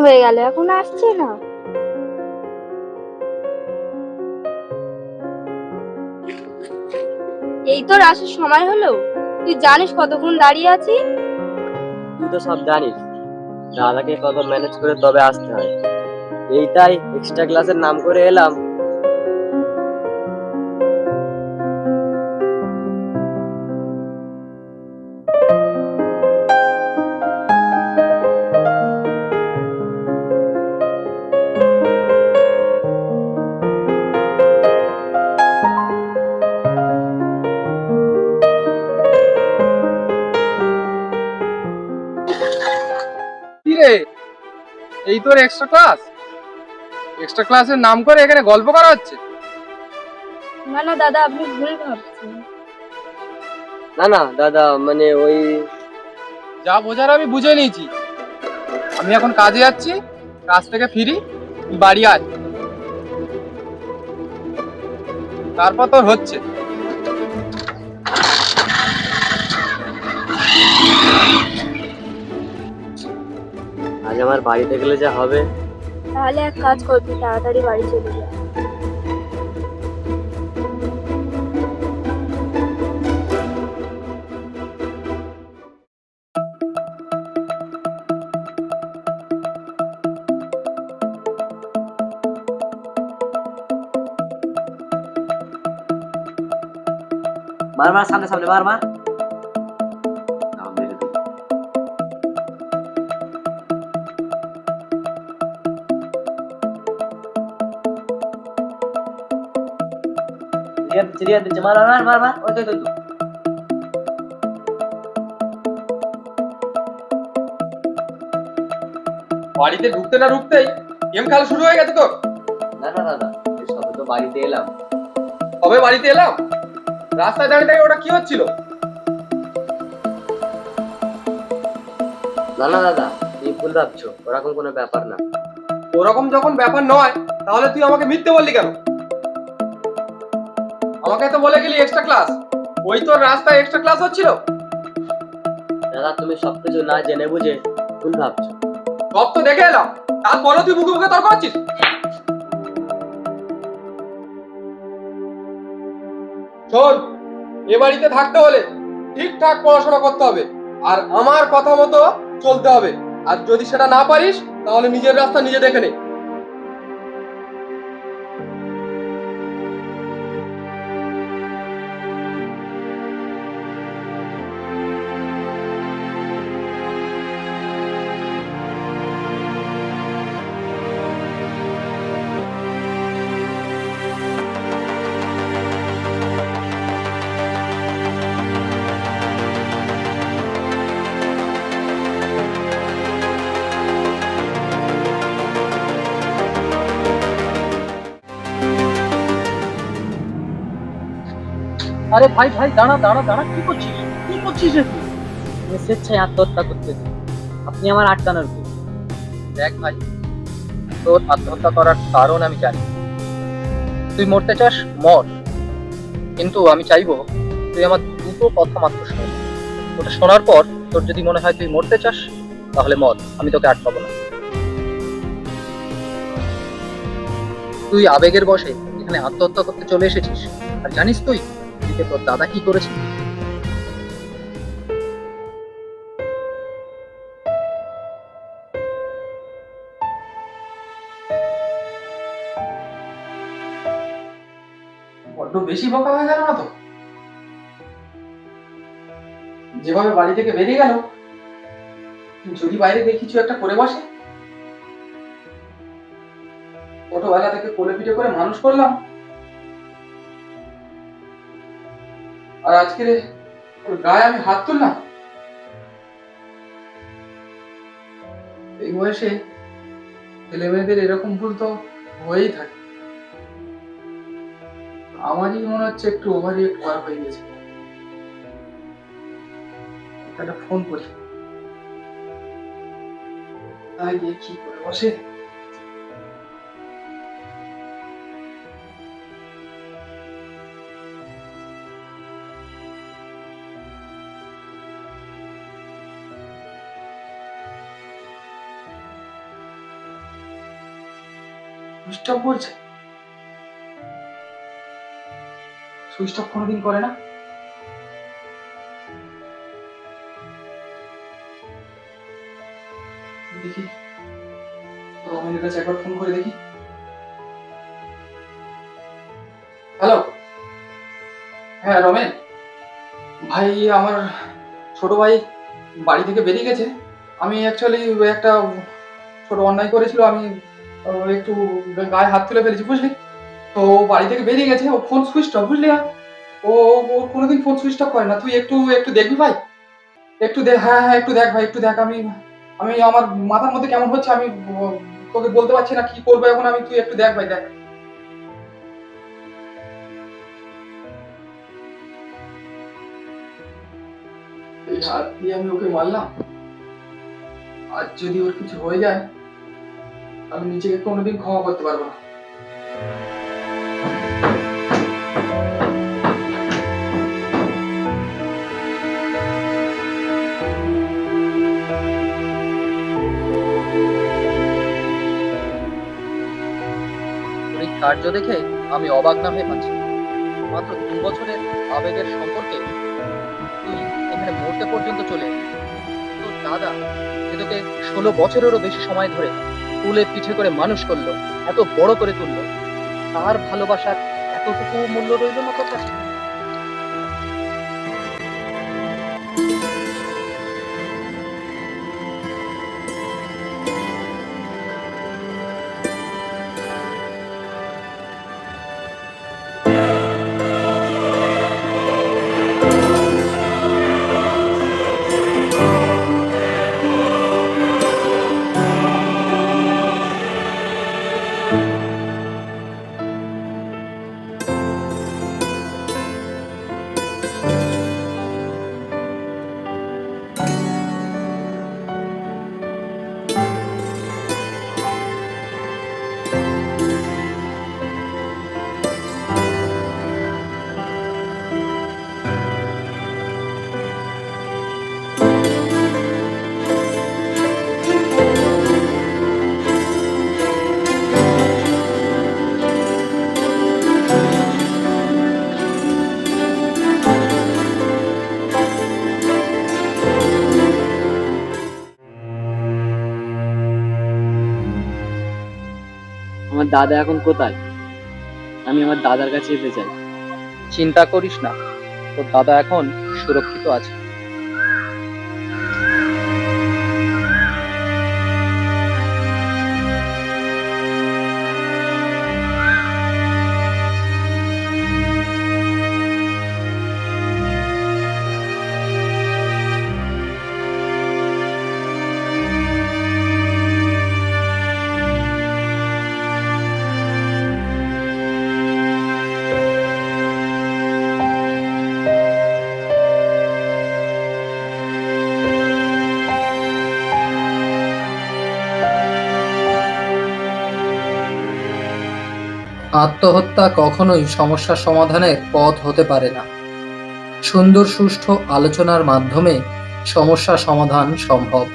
হয়ে গেল, এখন আসছে না। এই তোর আসার সময় হলো, তুই জানিস কতক্ষণ দাঁড়িয়ে আছি। তুই তো সব জানিস, দাদাকে কত ম্যানেজ করে তবে আসতে হয়। এইটাই এক্সট্রা ক্লাসের নাম করে এলাম। কি রে, এই তোর এক্সট্রা ক্লাস? এক্সট্রা ক্লাসের নাম করে এখানে গল্প করা হচ্ছে? না না দাদা, আপনি ভুল ভাবছেন। না না দাদা, মানে ওই যা বোঝার আমি বুঝে নিয়েছি। আমি এখন কাজে যাচ্ছি, কাজ থেকে ফিরি, তুই বাড়ি আয়, তারপর তোর হচ্ছে। আজ আমার বাড়িতে গেলে যা হবে। তাহলে এক কাজ কর, তুই তাড়াতাড়ি বাড়ি চলে যা। মার মার, সামনে সামনে মার মার। চিড়িয়া দিচ্ছে, মার মার মার মার, ওই তো ওই তো। বাড়িতে ঢুকতে না ঢুকতেই গেম খেলা শুরু হয়ে গেছে তোর? না না দাদা, এই সবে তো বাড়িতে এলাম। কবে বাড়িতে এলাম? রাস্তায় দাঁড়িয়ে দাঁড়িয়ে ওটা কি হচ্ছিল? না না দাদা, তুমি ভুল ভাবছো, ওরকম কোনো ব্যাপার না। ওরকম যখন ব্যাপার নয়, তাহলে তুই আমাকে মিথ্যে বললি কেন? আমাকে তো বলে গেলি এক্সট্রা ক্লাস, ওই তোর রাস্তায় এক্সট্রা ক্লাস হচ্ছিল? দাদা, তুমি সবকিছু না জেনে বুঝে ভুল ভাবছো। সব তো দেখে এলাম, তারপরে তুই মুখে মুখে তর্ক করছিস? শোন, এ বাড়িতে থাকতে হলে ঠিকঠাক পড়াশোনা করতে হবে, আর আমার কথা মতো চলতে হবে। আর যদি সেটা না পারিস, তাহলে নিজের রাস্তা নিজে দেখে নে। আরে ভাই ভাই, দাঁড়া দাঁড়া দাঁড়া, কি করছিস? কি করছিস রে তুই? আমি স্বেচ্ছায় আত্মহত্যা করতেছি, আপনি আমার আটকানোর কে? দেখ ভাই, তোর আত্মহত্যা করার কারণ আমি জানি। তুই মরতে চাস, মর। কিন্তু আমি চাইবো তুই আমার দুটো কথা মাত্র শোন। ওটা শোনার পর তোর যদি মনে হয় তুই মরতে চাস, তাহলে মর, আমি তোকে আটকাবো না। তুই আবেগের বশে এখানে আত্মহত্যা করতে চলে এসেছিস, আর জানিস তুই এদিকে তোর দাদা কি করেছে? বড্ড বেশি বকা হয়ে গেল না তো? যেভাবে বাড়ি থেকে বেরিয়ে গেল, যদি বাইরে গিয়ে কিছু একটা করে বসে। ছোটবেলা থেকে কোলে পিঠে করে মানুষ করলাম, আর আজকে ওর গায়ে আমি হাত তুললাম। এই বয়সে ছেলে মেয়েদের এরকম ভুল তো হয়েই থাকে। আমারই মনে হচ্ছে একটু ওভার রিয়েক্ট করা হয়ে গেছে। একটা ফোন করি, তাই গিয়ে কি করে বসে। সুইচ অফ করছে। সুইচ অফ কোনোদিন করে না। দেখি রমেনের কাছে একবার ফোন করে দেখি। হ্যালো, হ্যাঁ রমেন ভাই, আমার ছোট ভাই বাড়ি থেকে বেরিয়ে গেছে। আমি অ্যাকচুয়ালি একটা ছোট অন্যায় করেছিল, আমি একটু গায়ে হাত তুলে ফেলেছি বুঝলি। তো ও বাড়ি থেকে বেরিয়ে গেছে, ও ফোন সুইচ অফ বুঝলি। ও ও কোনোদিন ফোন সুইচ অফ করে না। তুই একটু একটু দেখবি ভাই, একটু দেখ। হ্যাঁ হ্যাঁ একটু দেখ ভাই, একটু দেখ। আমি আমি আমার মাথার মধ্যে কেমন হচ্ছে, আমি তোকে বলতে পারছি না কি করবো এখন। আমি তুই একটু দেখ ভাই, দেখ। এই হাত দিয়ে আমি ওকে মারলাম, আর যদি ওর কিছু হয়ে যায় আমি নিজেকে কোনোদিন ক্ষমা করতে পারবো না। তোর এই কার্য দেখে আমি অবাক না হয়ে পাচ্ছি। মাত্র 2 বছরের আবেগের সম্পর্কে তুই এখানে মরতে পর্যন্ত চলে এলি। তোর দাদা যে তোকে 16 বছরেরও বেশি সময় ধরে তুলে পিঠে করে মানুষ করলো, এত বড় করে তুললো, তার ভালোবাসার এতটুকু মূল্য রইল না তোর কাছে? আমার দাদা এখন কোথায়? আমি আমার দাদার কাছে যেতে চাই। চিন্তা করিস না, তোর দাদা এখন সুরক্ষিত আছে। আত্মহত্যা কখনোই সমস্যা সমাধানের পথ হতে পারে না। সুন্দর সুষ্ঠু আলোচনার মাধ্যমে সমস্যা সমাধান সম্ভব।